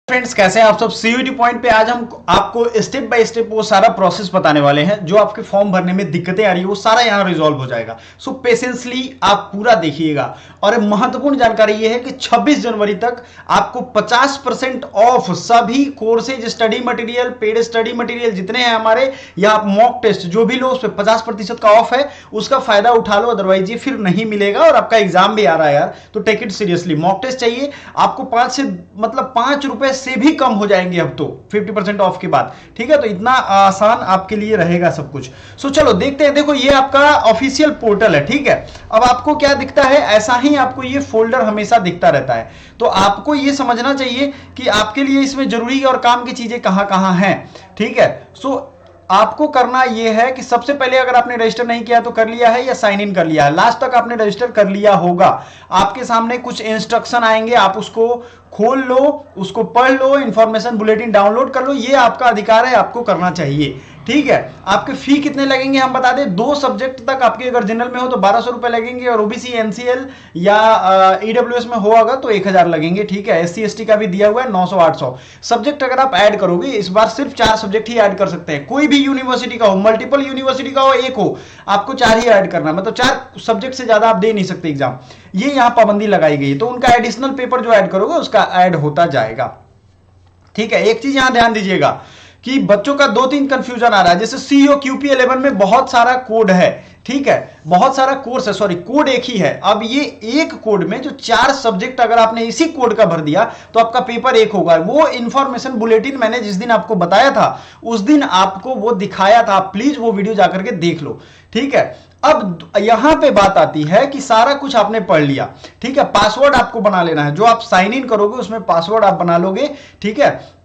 Friends, कैसे हैं आप सब। सीयूईटी पॉइंट पे आज हम आपको स्टेप बाय स्टेप वो सारा प्रोसेस बताने वाले हैं। जो आपके फॉर्म भरने में दिक्कतें आ रही है वो सारा यहां रिजॉल्व हो जाएगा। सो पेशेंसली आप पूरा देखिएगा। और महत्वपूर्ण जानकारी ये है कि 26 जनवरी तक आपको 50% ऑफ सभी courses, study material, paid study material जितने हैं हमारे, या आप मॉक टेस्ट जो भी लो उस पर 50% का ऑफ है। उसका फायदा उठा लो, अदरवाइज ये फिर नहीं मिलेगा। और आपका एग्जाम भी आ रहा है यार, तो take it seriously. Mock test चाहिए आपको 5 रुपए से भी कम हो जाएंगे अब तो 50% ऑफ के बाद। ठीक है, तो इतना आसान आपके लिए रहेगा सब कुछ। सो चलो देखते हैं। देखो ये आपका ऑफिशियल पोर्टल है। ठीक है, अब आपको क्या दिखता है, ऐसा ही आपको ये फोल्डर हमेशा दिखता रहता है। तो आपको ये समझना चाहिए कि आपके लिए इसमें जरूरी और काम की चीजें कहां कहां हैं। ठीक है, सो आपको करना यह है कि सबसे पहले अगर आपने रजिस्टर नहीं किया तो कर लिया है या साइन इन कर लिया है, लास्ट तक आपने रजिस्टर कर लिया होगा। आपके सामने कुछ इंस्ट्रक्शन आएंगे, आप उसको खोल लो, उसको पढ़ लो, इंफॉर्मेशन बुलेटिन डाउनलोड कर लो। ये आपका अधिकार है, आपको करना चाहिए। ठीक है, आपके फी कितने लगेंगे हम बता दें। 2 सब्जेक्ट तक आपके अगर जनरल में हो तो 1200 रुपए लगेंगे, और ओबीसी, एनसीएल या ईडब्ल्यूएस में होगा तो 1000 लगेंगे। ठीक है, एससी एसटी का भी दिया हुआ है 900 800 सब्जेक्ट। अगर आप ऐड करोगे इस बार सिर्फ 4 सब्जेक्ट ही ऐड कर सकते हैं। कोई भी यूनिवर्सिटी का हो, मल्टीपल यूनिवर्सिटी का हो, एक हो, आपको 4 ही ऐड करना है। मतलब 4 सब्जेक्ट से ज्यादा आप दे नहीं सकते एग्जाम, ये यहां पाबंदी लगाई गई। तो उनका एडिशनल पेपर जो ऐड करोगे उसका ऐड होता जाएगा। ठीक है, एक चीज यहां ध्यान दीजिएगा कि बच्चों का 2-3 कंफ्यूजन आ रहा है। जैसे सीओ क्यूपी 11 में बहुत सारा कोड है। ठीक है, बहुत सारा कोर्स है, सॉरी कोड एक ही है। अब ये एक कोड में जो 4 सब्जेक्ट अगर आपने इसी कोड का भर दिया तो आपका पेपर एक होगा। वो इंफॉर्मेशन बुलेटिन मैंने जिस दिन आपको बताया था उस दिन आपको वो दिखाया था। प्लीज वो वीडियो जाकर के देख लो। ठीक है, अब यहां पे बात आती है कि सारा कुछ आपने पढ़ लिया। ठीक है, पासवर्ड आपको बना लेना है। जो आप साइन इन करोगे उसमें पासवर्ड आप बना लोगे। ठीक है,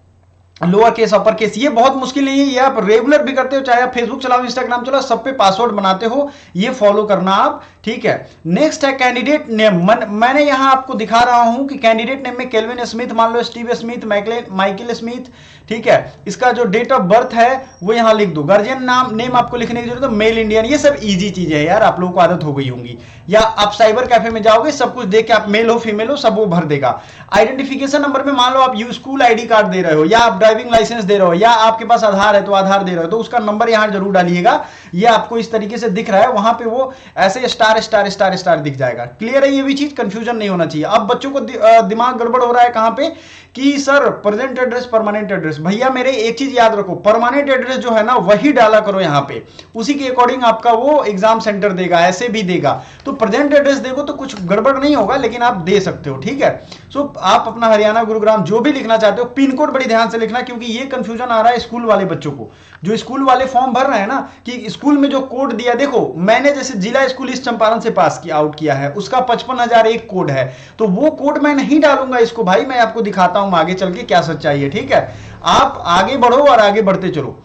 लोअर केस अपर केस, ये बहुत मुश्किल नहीं है। ये आप रेगुलर भी करते हो, चाहे आप फेसबुक चलाओ, इंस्टाग्राम चलाओ, सब पे पासवर्ड बनाते हो, ये फॉलो करना आप। ठीक है, नेक्स्ट है कैंडिडेट नेम। मैंने यहां आपको दिखा रहा हूं कि कैंडिडेट नेम में केल्विन स्मिथ मान लो, स्टीव स्मिथ, माइकल स्मिथ। ठीक है, इसका जो डेट ऑफ बर्थ है वो यहां लिख दो। गार्जियन नाम नेम आपको लिखने की जरूरत है, मेल इंडियन। ये सब इजी चीजें है यार, आप लोगों को आदत हो गई होंगी। या आप साइबर कैफे में जाओगे, सब कुछ देख के आप मेल हो फीमेल हो सब वो भर देगा। आइडेंटिफिकेशन नंबर में मान लो आप स्कूल आईडी कार्ड दे रहे हो, या आप ड्राइविंग लाइसेंस दे रहे हो, या आपके पास आधार है तो आधार दे रहे हो, तो उसका नंबर यहां जरूर डालिएगा। ये आपको इस तरीके से दिख रहा है, वहां पे वो ऐसे स्टार स्टार स्टार स्टार दिख जाएगा। क्लियर है, ये भी चीज कंफ्यूजन नहीं होना चाहिए। अब बच्चों को दिमाग गड़बड़ हो रहा है कहां पे कि sir present address, permanent address. भैया मेरे एक चीज याद रखो, परमानेंट एड्रेस जो है ना वही डाला करो यहां पे, उसी के अकॉर्डिंग आपका वो एग्जाम सेंटर देगा, ऐसे भी देगा। तो प्रेजेंट एड्रेस देखो तो कुछ गड़बड़ नहीं होगा, लेकिन आप दे सकते हो। ठीक है, सो आप अपना हरियाणा, गुरुग्राम जो भी लिखना चाहते हो, पिन कोड बड़ी ध्यान से लिखना, क्योंकि ये कंफ्यूजन आ रहा है स्कूल वाले बच्चों को। जो स्कूल वाले फॉर्म भर रहे हैं ना कि स्कूल में जो कोड दिया, देखो मैंने जैसे जिला स्कूल ईस्ट चंपारण से पास किया आउट किया है, उसका 55,001 कोड है। तो वो कोड मैं नहीं डालूंगा इसको भाई, मैं आपको दिखाता हूं आगे चल के क्या सच्चाई है। ठीक है, आप आगे बढ़ो और आगे बढ़ते चलो।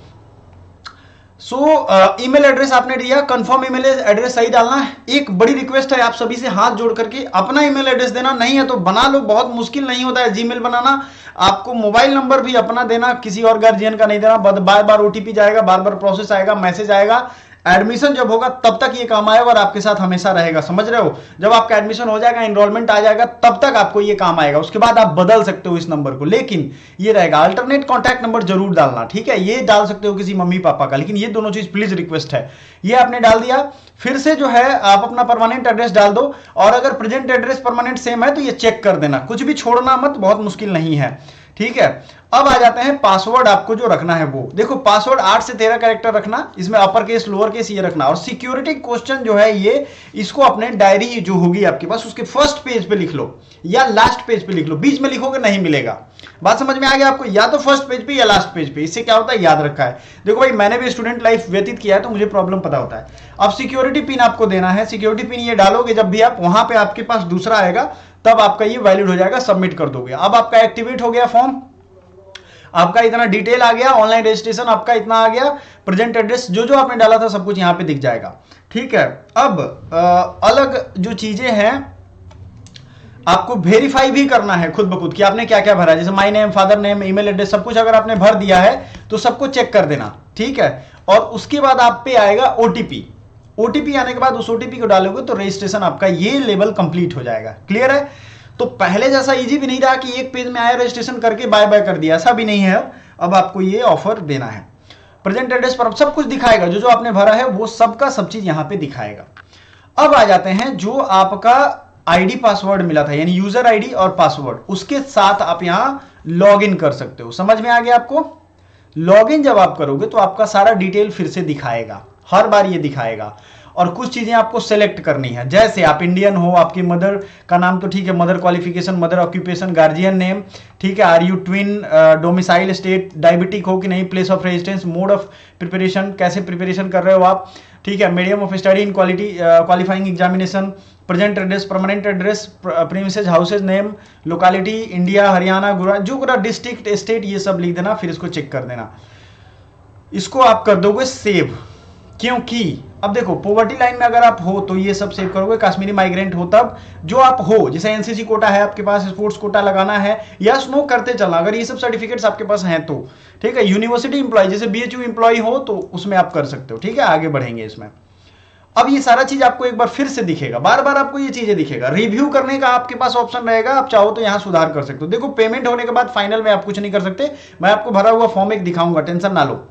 ईमेल एड्रेस आपने दिया, कंफर्म ईमेल एड्रेस सही डालना है। एक बड़ी रिक्वेस्ट है आप सभी से हाथ जोड़ करके, अपना ईमेल एड्रेस देना, नहीं है तो बना लो, बहुत मुश्किल नहीं होता है जीमेल बनाना। आपको मोबाइल नंबर भी अपना देना, किसी और गार्जियन का नहीं देना। बार बार ओटीपी जाएगा, बार बार प्रोसेस आएगा, मैसेज आएगा। एडमिशन जब होगा तब तक ये काम आएगा और आपके साथ हमेशा रहेगा, समझ रहे हो। जब आपका एडमिशन हो जाएगा, एनरोलमेंट आ जाएगा, तब तक आपको ये काम आएगा। उसके बाद आप बदल सकते हो इस नंबर को, लेकिन ये रहेगा। अल्टरनेट कॉन्टैक्ट नंबर जरूर डालना। ठीक है, ये डाल सकते हो किसी मम्मी पापा का, लेकिन ये दोनों चीज प्लीज रिक्वेस्ट है। ये आपने डाल दिया, फिर से जो है आप अपना परमानेंट एड्रेस डाल दो, और अगर प्रेजेंट एड्रेस परमानेंट सेम है तो ये चेक कर देना, कुछ भी छोड़ना मत, बहुत मुश्किल नहीं है। ठीक है, अब आ जाते हैं पासवर्ड आपको जो रखना है वो। देखो पासवर्ड 8 से 13 कैरेक्टर रखना, इसमें अपर केस लोअर केस ये रखना। और सिक्योरिटी क्वेश्चन जो है ये, इसको अपने डायरी जो होगी आपके पास उसके फर्स्ट पेज पे लिख लो या लास्ट पेज पे लिख लो। बीच में लिखोगे नहीं मिलेगा। बात समझ में आ गया आपको, या तो फर्स्ट पेज पे या लास्ट पेज पे। इससे क्या होता है, याद रखा है। देखो भाई मैंने भी स्टूडेंट लाइफ व्यतीत किया है तो मुझे प्रॉब्लम पता होता है। अब सिक्योरिटी पिन आपको देना है। सिक्योरिटी पिन ये डालोगे जब भी आप, वहां पे आपके पास दूसरा आएगा, तब आपका ये वैलिड हो जाएगा, सबमिट कर दोगे। अब आपका एक्टिवेट हो गया फॉर्म, आपका इतना डिटेल आ गया, ऑनलाइन रजिस्ट्रेशन आपका इतना आ गया, प्रेजेंट एड्रेस जो जो आपने डाला था सब कुछ यहां पे दिख जाएगा। ठीक है, अब अलग जो चीजें हैं आपको वेरीफाई भी करना है खुद ब खुद कि आपने क्या क्या भरा है। जैसे my name, father name, email address, सब कुछ अगर आपने भर दिया है तो सबको चेक कर देना। ठीक है, और उसके बाद आप पे आएगा ओटीपी। ओटीपी आने के बाद उस ओटीपी को डालोगे तो रजिस्ट्रेशन आपका ये लेवल कंप्लीट हो जाएगा। क्लियर है। तो पहले जैसा इजी भी नहीं रहा कि एक पेज में आया रजिस्ट्रेशन करके बाय बाय कर दिया, ऐसा भी नहीं है। अब आपको ये ऑफर देना है। प्रेजेंट एड्रेस पर सब कुछ दिखाएगा, जो जो आपने भरा है वो सबका सब चीज यहां पे दिखाएगा। अब आ जाते हैं जो आपका आईडी पासवर्ड मिला था, यानी यूजर आईडी और पासवर्ड, उसके साथ आप यहां लॉग इन कर सकते हो। समझ में आ गया आपको? लॉग इन जब आप करोगे तो आपका सारा डिटेल फिर से दिखाएगा, हर बार ये दिखाएगा। और कुछ चीजें आपको सेलेक्ट करनी है, जैसे आप इंडियन हो, आपकी मदर का नाम तो ठीक है, mother qualification, mother occupation, guardian name, ठीक है, are you twin, domicile state, diabetic हो कि नहीं, place of residence, mode of preparation, कैसे प्रिपरेशन कर रहे हो आप, ठीक है, medium of study in qualifying examination, present address, permanent address, premises, houses name, locality, India, Haryana, Gujarat, जो पूरा डिस्ट्रिक्ट, स्टेट, ये सब लिख देना, फिर इसको चेक कर देना। इसको आप कर दोगे सेव, क्योंकि अब देखो पॉवर्टी लाइन में अगर आप हो तो ये सब सेव करोगे, कश्मीरी माइग्रेंट हो तब, जो आप हो, जैसे एनसीसी कोटा है आपके पास, स्पोर्ट्स कोटा लगाना है, या स्नो करते चलना, अगर ये सब सर्टिफिकेट्स आपके पास हैं तो ठीक है। यूनिवर्सिटी इंप्लॉय, जैसे बीएचयू इंप्लॉय हो तो उसमें आप कर सकते हो, ठीक है। आगे बढ़ेंगे इसमें। अब ये सारा चीज आपको एक बार फिर से दिखेगा, बार बार आपको ये चीजें दिखेगा। रिव्यू करने का आपके पास ऑप्शन रहेगा, आप चाहो तो यहां सुधार कर सकते हो। देखो पेमेंट होने के बाद फाइनल में आप कुछ नहीं कर सकते, मैं आपको भरा हुआ फॉर्म एक दिखाऊंगा, टेंशन ना लो।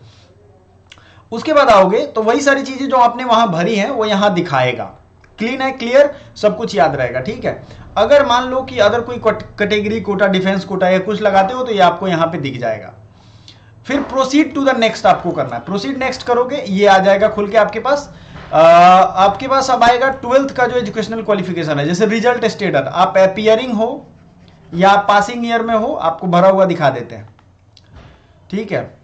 उसके बाद आओगे तो वही सारी चीजें जो आपने वहां भरी हैं वो यहां दिखाएगा। क्लीन है, क्लियर, सब कुछ याद रहेगा, ठीक है। अगर मान लो कि अगर कोई कैटेगरी कोटा, डिफेंस कोटा या कुछ लगाते हो तो ये आपको यहां पे दिख जाएगा। फिर प्रोसीड टू द नेक्स्ट आपको करना है। प्रोसीड नेक्स्ट करोगे, ये आ जाएगा खुल के आपके पास। आपके पास अब आएगा 12th का जो एजुकेशनल क्वालिफिकेशन है, जैसे रिजल्ट स्टेटस, आप अपीयरिंग हो या पासिंग ईयर में हो, आपको भरा हुआ दिखा देते हैं, ठीक है।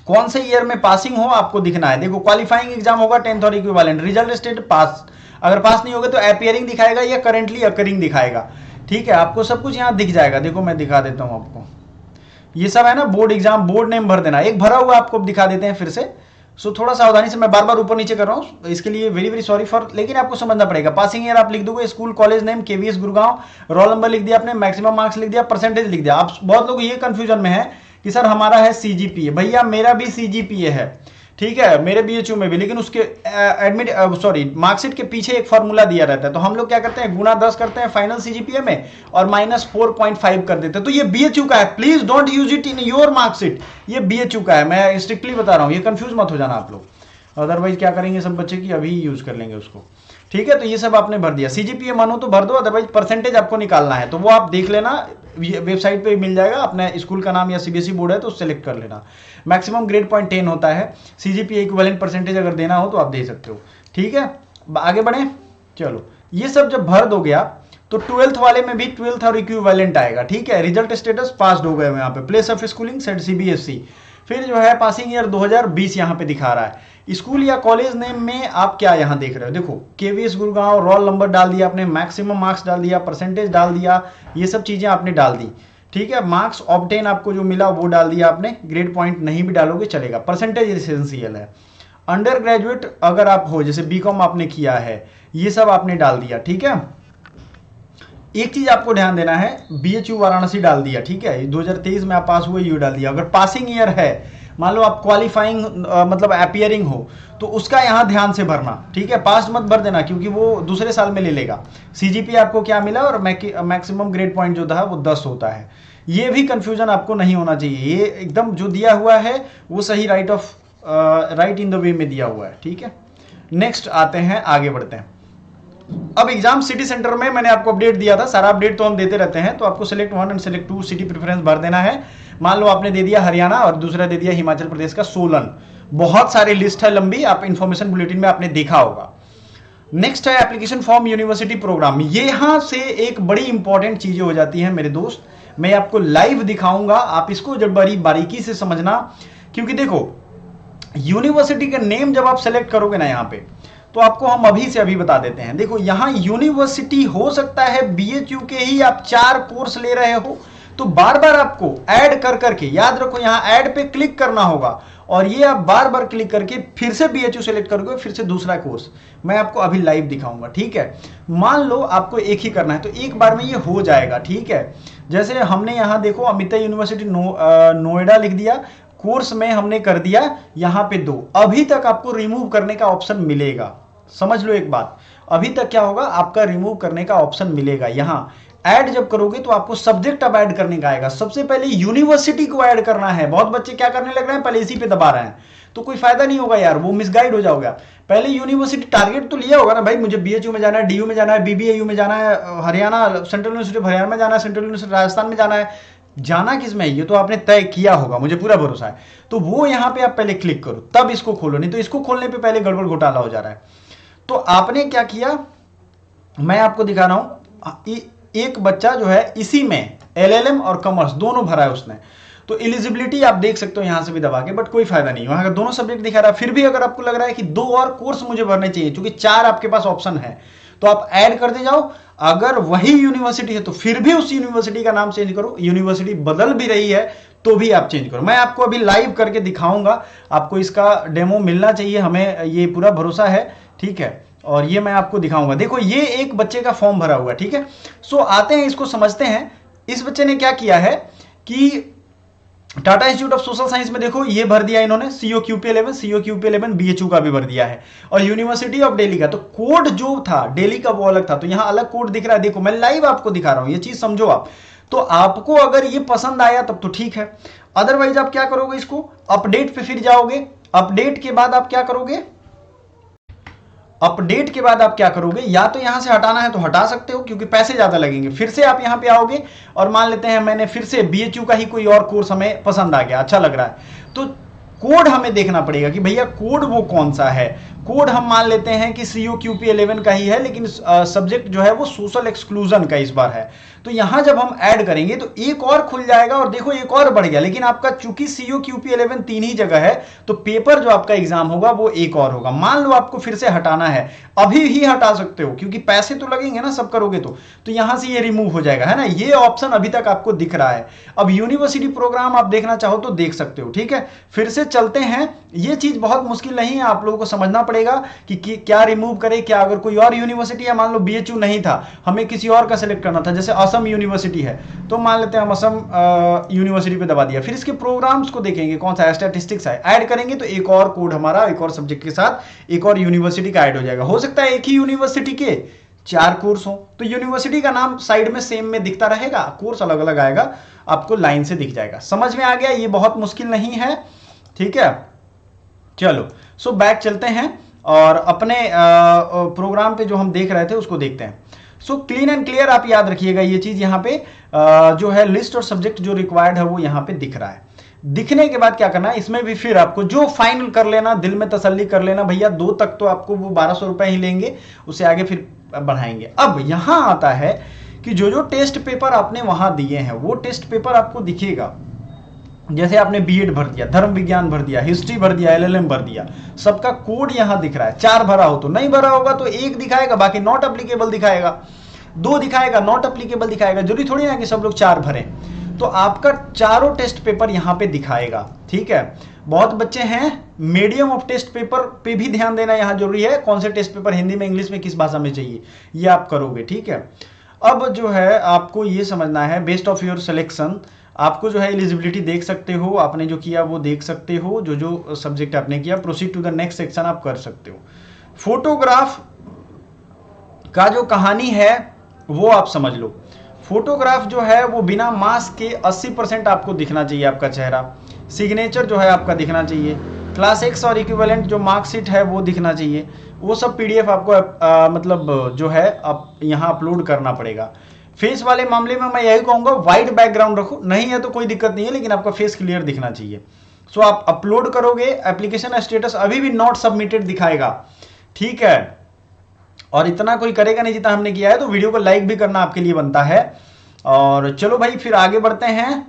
कौन से ईयर में पासिंग हो आपको दिखना है। देखो क्वालिफाइंग एग्जाम होगा 10th और इक्विवेलेंट, रिजल्ट स्टेट पास, अगर पास नहीं होगे तो अपीयरिंग दिखाएगा या करेंटली अकरिंग दिखाएगा, ठीक है। आपको सब कुछ यहां दिख जाएगा। देखो मैं दिखा देता हूं आपको, ये सब है ना, बोर्ड एग्जाम, बोर्ड नेम भर देना, एक भरा हुआ आपको दिखा देते हैं फिर से। सो थोड़ा सावधानी से, मैं बार बार ऊपर नीचे कर रहा हूं, इसके लिए वेरी वेरी सॉरी फॉर, लेकिन आपको समझना पड़ेगा। पासिंग ईयर आप लिख दोगे, school college name KVS Gurgaon, roll number लिख दिया आपने, मैक्सिमम मार्क्स लिख दिया, परसेंटेज लिख दिया। आप बहुत लोग ये कंफ्यूजन में है कि सर हमारा है सीजीपीए, भैया मेरा भी सीजीपीए है, ठीक है, मेरे बीएचयू में भी, लेकिन उसके मार्कशीट के पीछे एक फॉर्मूला दिया रहता है, तो हम लोग क्या करते हैं, गुना 10 करते हैं फाइनल सीजीपीए में और -4.5 कर देते हैं। तो ये बीएचयू का है, please don't use it in your marksheet, ये बीएचयू का है, मैं स्ट्रिक्टली बता रहा हूं, ये कंफ्यूज मत हो जाना आप लोग। अदरवाइज क्या करेंगे सब बच्चे की अभी यूज कर लेंगे उसको, ठीक है। तो ये सब आपने भर दिया, सीजीपीए मानो तो भर दो, अदरवाइज परसेंटेज आपको निकालना है तो वो आप देख लेना, वेबसाइट पे मिल जाएगा, अपने स्कूल का नाम या सीबीएसई बोर्ड है तो सेलेक्ट कर लेना। मैक्सिमम ग्रेड पॉइंट 10 होता है, सीजीपीए इक्विवेलेंट परसेंटेज अगर देना हो तो आप दे सकते हो, ठीक है। आगे बढ़े, चलो ये सब जब भर दोगे आप तो 12th वाले में भी 12th और इक्विवेलेंट आएगा, ठीक है। रिजल्ट स्टेटस पास हो गए यहाँ पे, place of schooling set CBSE, फिर जो है पासिंग ईयर 2020 यहाँ पे दिखा रहा है। स्कूल या कॉलेज नेम में आप क्या यहाँ देख रहे हो, देखो केवीएस गुड़गांव, रोल नंबर डाल दिया आपने, मैक्सिमम मार्क्स डाल दिया, परसेंटेज डाल दिया, ये सब चीजें आपने डाल दी, ठीक है। मार्क्स ऑब्टेन आपको जो मिला वो डाल दिया आपने, ग्रेड पॉइंट नहीं भी डालोगे चलेगा, परसेंटेज एसेंशियल है। अंडर ग्रेजुएट अगर आप हो, जैसे बीकॉम आपने किया है, ये सब आपने डाल दिया, ठीक है। एक चीज आपको ध्यान देना है, बीएचयू वाराणसी डाल दिया, ठीक है, 2023 में आप पास हुए, यू डाल दिया। अगर पासिंग ईयर है, मान लो आप क्वालिफाइंग मतलब अपीयरिंग हो तो उसका यहां ध्यान से भरना, ठीक है। पास मत भर देना क्योंकि वो दूसरे साल में ले लेगा। सीजीपी आपको क्या मिला और मैक्सिमम ग्रेड पॉइंट जो था वो 10 होता है, ये भी कंफ्यूजन आपको नहीं होना चाहिए, ये एकदम जो दिया हुआ है वो सही राइट इन द वे में दिया हुआ है, ठीक है। नेक्स्ट आते हैं, आगे बढ़ते हैं। अब एग्जाम सिटी सेंटर में मैंने आपको अपडेट दिया था, सारा अपडेट तो हम देते रहते हैं, तो आपको select 1 and select 2 city preference भर देना है। मान लो आपने दे दिया हरियाणा और दूसरा दे दिया हिमाचल प्रदेश का सोलन, बहुत सारी लिस्ट है लंबी, आप इंफॉर्मेशन बुलेटिन में आपने देखा होगा। नेक्स्ट है एप्लीकेशन फॉर्म यूनिवर्सिटी प्रोग्राम, यहां से एक बड़ी इंपॉर्टेंट चीजें हो जाती हैं मेरे दोस्त, मैं आपको लाइव दिखाऊंगा, आप इसको जब बड़ी बारीकी से समझना, क्योंकि देखो यूनिवर्सिटी का नेम जब आप सेलेक्ट करोगे ना यहाँ पे, तो आपको हम अभी से अभी बता देते हैं। देखो यहां यूनिवर्सिटी हो सकता है बीएचयू के ही आप 4 कोर्स ले रहे हो, तो बार बार आपको ऐड कर करके, याद रखो यहां ऐड पे क्लिक करना होगा और ये आप बार बार क्लिक करके फिर से बीएचयू सेलेक्ट करोगे, फिर से दूसरा कोर्स मैं आपको अभी लाइव दिखाऊंगा, ठीक है। मान लो आपको एक ही करना है तो एक बार में ये हो जाएगा, ठीक है। जैसे हमने यहां देखो अमिता यूनिवर्सिटी नोएडा लिख दिया, कोर्स में हमने कर दिया यहां पे 2, अभी तक आपको रिमूव करने का ऑप्शन मिलेगा। समझ लो एक बात, अभी तक क्या होगा, आपका रिमूव करने का ऑप्शन मिलेगा, यहां ऐड जब करोगे तो आपको सब्जेक्ट अब ऐड करने का आएगा। सबसे पहले यूनिवर्सिटी को ऐड करना है। बहुत बच्चे क्या करने लग रहे हैं, पहले इसी पे दबा रहे हैं, तो कोई फायदा नहीं होगा यार, वो मिसगाइड हो जाओगे। पहले यूनिवर्सिटी टारगेट तो लिया होगा ना भाई, मुझे बीएचयू में जाना है, डीयू में जाना है, बीबीएयू में जाना है, Haryana central university of Haryana में जाना है, सेंट्रल यूनिवर्सिटी राजस्थान में जाना है, जाना किस में है ये तो आपने तय किया होगा, मुझे पूरा भरोसा है। तो वो यहां पे आप पहले क्लिक करो तब इसको खोलो, नहीं तो इसको खोलने पे पहले गड़बड़ घोटाला हो जा रहा है। तो आपने क्या किया, मैं आपको दिखा रहा हूं, एक बच्चा जो है इसी में एलएलएम और कॉमर्स दोनों भरा है उसने, तो एलिजिबिलिटी आप देख सकते हो यहां से भी दबा के, बट कोई फायदा नहीं, वहां का दोनों सब्जेक्ट दिखा रहा है। फिर भी अगर आपको लग रहा है कि 2 और कोर्स मुझे भरने चाहिए, क्योंकि 4 आपके पास ऑप्शन है, तो आप ऐड करते जाओ। अगर वही यूनिवर्सिटी है तो फिर भी उस यूनिवर्सिटी का नाम चेंज करो, यूनिवर्सिटी बदल भी रही है तो भी आप चेंज करो। मैं आपको अभी लाइव करके दिखाऊंगा, आपको इसका डेमो मिलना चाहिए, हमें ये पूरा भरोसा है, ठीक है। और ये मैं आपको दिखाऊंगा, देखो ये एक बच्चे का फॉर्म भरा हुआ है, ठीक है। सो आते हैं इसको समझते हैं। इस बच्चे ने क्या किया है कि Tata institute of social science में देखो ये भर दिया इन्होंने, COQP11 बीएचयू का भी भर दिया है, और यूनिवर्सिटी ऑफ दिल्ली का। तो कोड जो था दिल्ली का वो अलग था, तो यहां अलग कोड दिख रहा है, देखो मैं लाइव आपको दिखा रहा हूं, ये चीज समझो आप। तो आपको अगर ये पसंद आया तब तो ठीक है, अदरवाइज आप क्या करोगे, इसको अपडेट पे फिर जाओगे। अपडेट के बाद आप क्या करोगे, अपडेट के बाद आप क्या करोगे, या तो यहां से हटाना है तो हटा सकते हो क्योंकि पैसे ज्यादा लगेंगे। फिर से आप यहां पे आओगे और मान लेते हैं मैंने फिर से बीएचयू का ही कोई और कोर्स हमें पसंद आ गया, अच्छा लग रहा है, तो कोड हमें देखना पड़ेगा कि भैया कोड वो कौन सा है। कोड हम मान लेते हैं कि COQP11 का ही है, लेकिन सब्जेक्ट जो है वो सोशल एक्सक्लूजन का इस बार है। तो यहां जब हम ऐड करेंगे तो एक और खुल जाएगा, और देखो एक और बढ़ गया, लेकिन आपका चूंकि COQP11 3 ही जगह है तो पेपर जो आपका एग्जाम होगा वो एक और होगा। मान लो आपको फिर से हटाना है, अभी ही हटा सकते हो क्योंकि पैसे तो लगेंगे ना सब करोगे तो यहां से ये रिमूव हो जाएगा, है ना। ये ऑप्शन अभी तक आपको दिख रहा है। अब यूनिवर्सिटी प्रोग्राम आप देखना चाहो तो देख सकते हो, ठीक है। फिर से चलते हैं, ये चीज बहुत मुश्किल नहीं है, आप लोगों को समझना पड़ेगा कि क्या रिमूव करें, क्या अगर कोई और यूनिवर्सिटी है, मान लो बीएचयू नहीं था, हमें किसी और का सिलेक्ट करना था, जैसे असम यूनिवर्सिटी है, तो मान लेते हैं हम असम यूनिवर्सिटी पे दबा दिया। फिर इसके प्रोग्राम्स को देखेंगे कौन सा है, स्टैटिस्टिक्स है, ऐड करेंगे तो एक और कोड हमारा एक और सब्जेक्ट के साथ एक और यूनिवर्सिटी का ऐड हो जाएगा। हो सकता है एक ही यूनिवर्सिटी के 4 कोर्स हो, तो यूनिवर्सिटी का नाम साइड में सेम में दिखता रहेगा, कोर्स अलग अलग आएगा, आपको लाइन से दिख जाएगा। समझ में आ गया, ये बहुत मुश्किल नहीं है, ठीक है। चलो सो बैक चलते हैं और अपने प्रोग्राम पे जो हम देख रहे थे उसको देखते हैं। सो क्लीन एंड क्लियर आप याद रखिएगा, ये चीज यहाँ पे जो है लिस्ट और सब्जेक्ट जो रिक्वायर्ड है वो यहाँ पे दिख रहा है। दिखने के बाद क्या करना है, इसमें भी फिर आपको जो फाइनल कर लेना, दिल में तसल्ली कर लेना, भैया 2 तक तो आपको वो 1200 रुपए ही लेंगे, उससे आगे फिर बढ़ाएंगे। अब यहां आता है कि जो जो टेस्ट पेपर आपने वहां दिए हैं वो टेस्ट पेपर आपको दिखेगा। जैसे आपने बीएड भर दिया, धर्म विज्ञान भर दिया, हिस्ट्री भर दिया, एलएलएम भर दिया, सबका कोड यहां दिख रहा है। 4 भरा हो तो नहीं भरा होगा तो 1 दिखाएगा, बाकी नॉट एप्लीकेबल दिखाएगा, 2 दिखाएगा, नॉट एप्लीकेबल दिखाएगा। जरूरी थोड़ी ना कि सब लोग 4 भरें, तो आपका चारों टेस्ट पेपर यहां पे दिखाएगा, ठीक है। बहुत बच्चे हैं मीडियम ऑफ टेस्ट पेपर पे भी ध्यान देना यहां जरूरी है, कौन से टेस्ट पेपर हिंदी में इंग्लिश में किस भाषा में चाहिए ये आप करोगे, ठीक है। अब जो है आपको ये समझना है बेस्ट ऑफ योर सिलेक्शन, आपको जो है एलिजिबिलिटी देख सकते हो, आपने जो किया वो देख सकते हो, जो जो सब्जेक्ट आपने किया, proceed to the next section आप कर सकते हो। फोटोग्राफ का जो कहानी है वो आप समझ लो। फोटोग्राफ जो है वो बिना मास्क के 80% आपको दिखना चाहिए आपका चेहरा, सिग्नेचर जो है आपका दिखना चाहिए, क्लास X और इक्विवेलेंट जो मार्कशीट है वो दिखना चाहिए, वो सब PDF आपको मतलब जो है आप यहाँ अपलोड करना पड़ेगा। फेस वाले मामले में मैं यही कहूँगा वाइट बैकग्राउंड रखो, नहीं है तो कोई दिक्कत नहीं है, लेकिन आपका फेस क्लियर दिखना चाहिए। सो आप अपलोड करोगे, एप्लीकेशन स्टेटस अभी भी नॉट सबमिटेड दिखाएगा, ठीक है। और इतना कोई करेगा नहीं जितना हमने किया है, तो वीडियो को लाइक भी करना आपके लिए बनता है। और चलो भाई फिर आगे बढ़ते हैं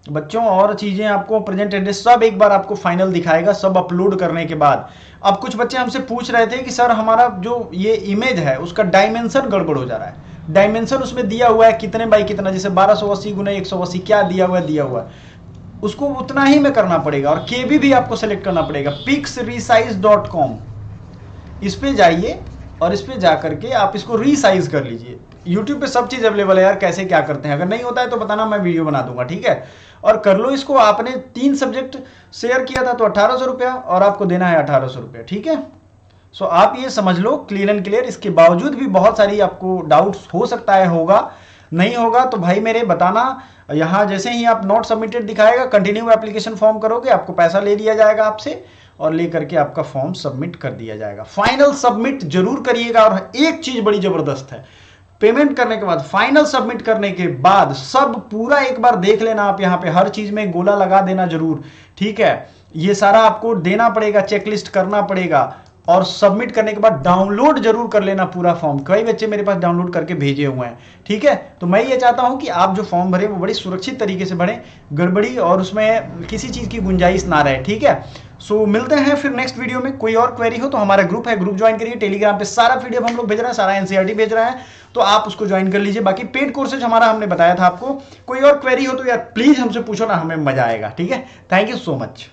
बच्चों, और चीजें आपको प्रेजेंट एड्रेस सब एक बार आपको फाइनल दिखाएगा, सब अपलोड करने के बाद। अब कुछ बच्चे हमसे पूछ रहे थे कि सर हमारा जो ये इमेज है उसका डायमेंशन गड़बड़ हो जा रहा है, डायमेंशन उसमें दिया हुआ है कितने बाई कितना, जैसे 1280 गुना 180 क्या दिया हुआ है, उसको उतना ही में करना पड़ेगा, और KB भी आपको सेलेक्ट करना पड़ेगा। pixresize.com इस पे जाइए और इस पे जाकर के आप इसको रीसाइज कर लीजिए। YouTube पे सब चीज अवेलेबल है यार, कैसे क्या करते हैं, अगर नहीं होता है तो बताना, मैं वीडियो बना दूंगा, ठीक है। और कर लो इसको। आपने 3 सब्जेक्ट शेयर किया था तो 1800 रुपया, और आपको देना है 1800 रुपया, ठीक है। सो आप ये समझ लो क्लीन एंड क्लियर। इसके बावजूद भी बहुत सारी आपको डाउट्स हो सकता है होगा, नहीं होगा तो भाई मेरे बताना, यहाँ जैसे ही आप नॉट सबमिटेड दिखाएगा, कंटिन्यू एप्लीकेशन फॉर्म करोगे, आपको पैसा ले लिया जाएगा आपसे और लेकर के आपका फॉर्म सबमिट कर दिया जाएगा। फाइनल सबमिट जरूर करिएगा। और एक चीज बड़ी जबरदस्त है, पेमेंट करने के बाद, फाइनल सबमिट करने के बाद सब पूरा एक बार देख लेना आप, यहां पे हर चीज में गोला लगा देना जरूर, ठीक है। ये सारा आपको देना पड़ेगा, चेकलिस्ट करना पड़ेगा और सबमिट करने के बाद डाउनलोड जरूर कर लेना पूरा फॉर्म। कई बच्चे मेरे पास डाउनलोड करके भेजे हुए हैं, ठीक है। तो मैं ये चाहता हूं कि आप जो फॉर्म भरें वो बड़ी सुरक्षित तरीके से भरें, गड़बड़ी और उसमें किसी चीज की गुंजाइश ना रहे, ठीक है। सो मिलते हैं फिर नेक्स्ट वीडियो में। कोई और क्वेरी हो तो हमारा ग्रुप है, ग्रुप ज्वाइन करिए। टेलीग्राम पे सारा पीडीएफ हम लोग भेज रहे हैं, सारा एनसीईआरटी भेज रहे हैं, तो आप उसको ज्वाइन कर लीजिए। बाकी पेड कोर्सेज हमारा हमने बताया था आपको। कोई और क्वेरी हो तो यार प्लीज हमसे पूछो ना, हमें मजा आएगा, ठीक है। Thank you so much.